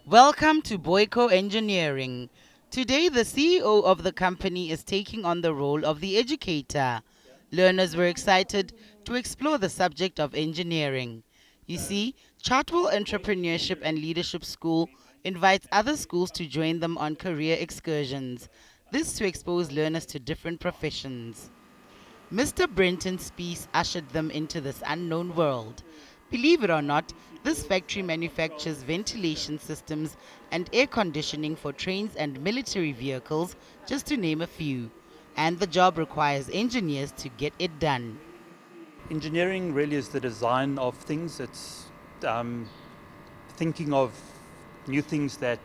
Welcome to Booyco Engineering. Today, the CEO of the company is taking on the role of the educator. Learners were excited to explore the subject of engineering. You see, Chartwell Entrepreneurship and Leadership School invites other schools to join them on career excursions. This to expose learners to different professions. Mr. Brenton's piece ushered them into this unknown world. Believe it or not, this factory manufactures ventilation systems and air conditioning for trains and military vehicles, just to name a few. And the job requires engineers to get it done. Engineering really is the design of things. It's thinking of new things that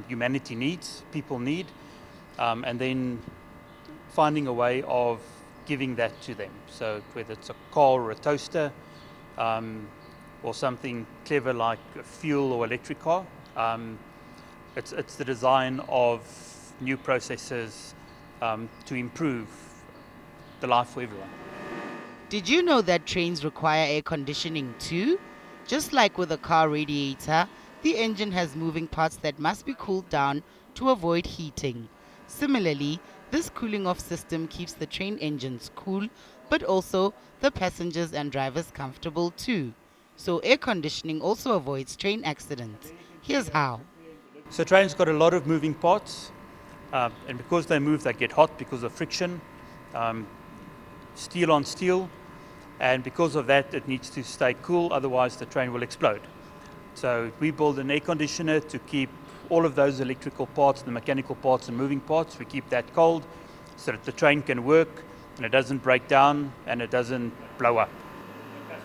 humanity needs, people need, and then finding a way of giving that to them. So whether it's a car or a toaster, or something clever like a fuel or electric car, it's the design of new processes to improve the life for everyone. Did you know that trains require air conditioning too? Just like with a car radiator, the engine has moving parts that must be cooled down to avoid heating. Similarly, this cooling off system keeps the train engines cool, but also the passengers and drivers comfortable too. So air conditioning also avoids train accidents. Here's how. So trains got a lot of moving parts, and because they move, they get hot because of friction, steel on steel, and because of that, it needs to stay cool, otherwise the train will explode. So we build an air conditioner to keep all of those electrical parts, the mechanical parts and moving parts, we keep that cold so that the train can work and it doesn't break down and it doesn't blow up.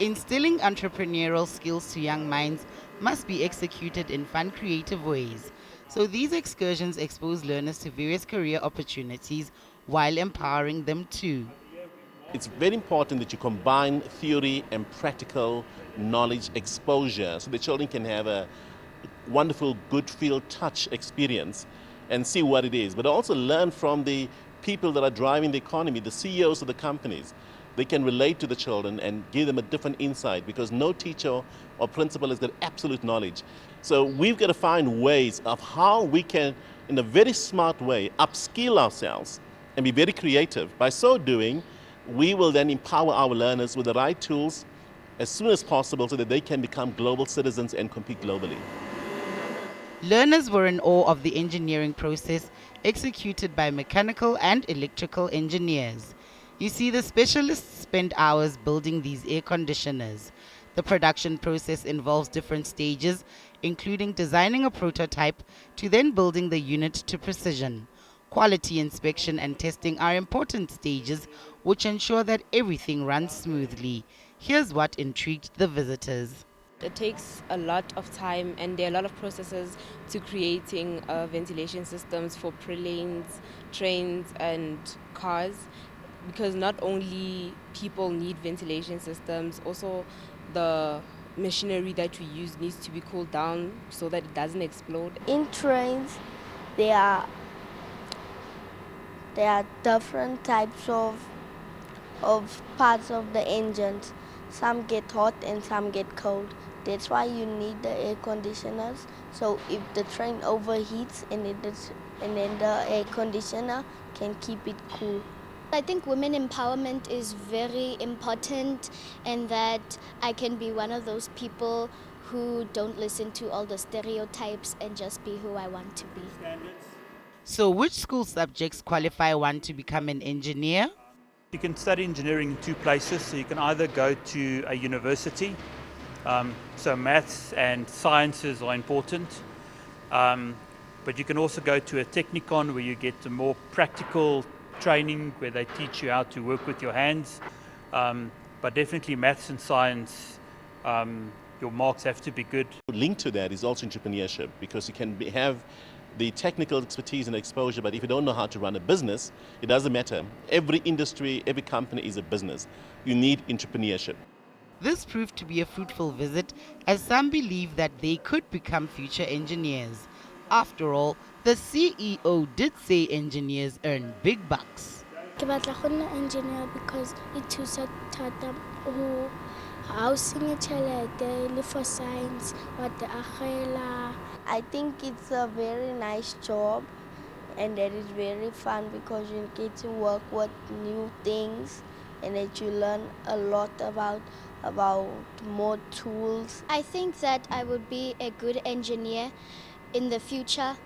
Instilling entrepreneurial skills to young minds must be executed in fun, creative ways. So these excursions expose learners to various career opportunities while empowering them too. It's very important that you combine theory and practical knowledge exposure so the children can have a wonderful good feel touch experience and see what it is, but also learn from the people that are driving the economy, the CEOs of the companies. They can relate to the children and give them a different insight because no teacher or principal has got absolute knowledge. So we've got to find ways of how we can, in a very smart way, upskill ourselves and be very creative. By so doing, we will then empower our learners with the right tools as soon as possible so that they can become global citizens and compete globally. Learners were in awe of the engineering process executed by mechanical and electrical engineers. You see, the specialists spend hours building these air conditioners. The production process involves different stages, including designing a prototype to then building the unit to precision. Quality inspection and testing are important stages which ensure that everything runs smoothly. Here's what intrigued the visitors. It takes a lot of time and there are a lot of processes to creating ventilation systems for planes, trains and cars, because not only people need ventilation systems, also the machinery that we use needs to be cooled down so that it doesn't explode. In trains, there are different types of parts of the engines. Some get hot and some get cold. That's why you need the air conditioners. So if the train overheats and then the air conditioner can keep it cool. I think women empowerment is very important, and that I can be one of those people who don't listen to all the stereotypes and just be who I want to be. So, which school subjects qualify one to become an engineer? You can study engineering in two places. So you can either go to a university, so maths and sciences are important, but you can also go to a technicon where you get the more practical training where they teach you how to work with your hands, but definitely maths and science, your marks have to be good. Linked to that is also entrepreneurship, because you can have the technical expertise and exposure, but if you don't know how to run a business, it doesn't matter. Every industry, every company is a business. You need entrepreneurship. This proved to be a fruitful visit, as some believe that they could become future engineers. After all, the CEO did say engineers earn big bucks. Ke batla go nna engineer because it thusa thata Housing tjhelete for science, what the akhela. I think it's a very nice job and that is very fun because you get to work with new things and that you learn a lot about more tools. I think that I would be a good engineer in the future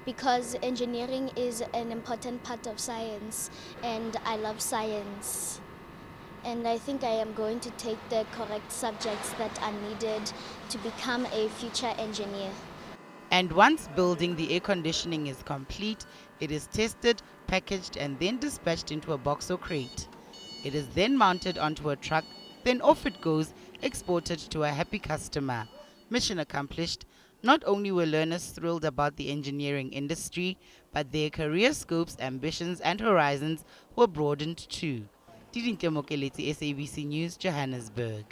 because engineering is an important part of science and I love science. And I think I am going to take the correct subjects that are needed to become a future engineer. And once building the air conditioning is complete, it is tested, packaged and then dispatched into a box or crate. It is then mounted onto a truck, then off it goes, exported to a happy customer. Mission accomplished. Not only were learners thrilled about the engineering industry, but their career scopes, ambitions and horizons were broadened too. Didi Mookeletsi, SABC News, Johannesburg.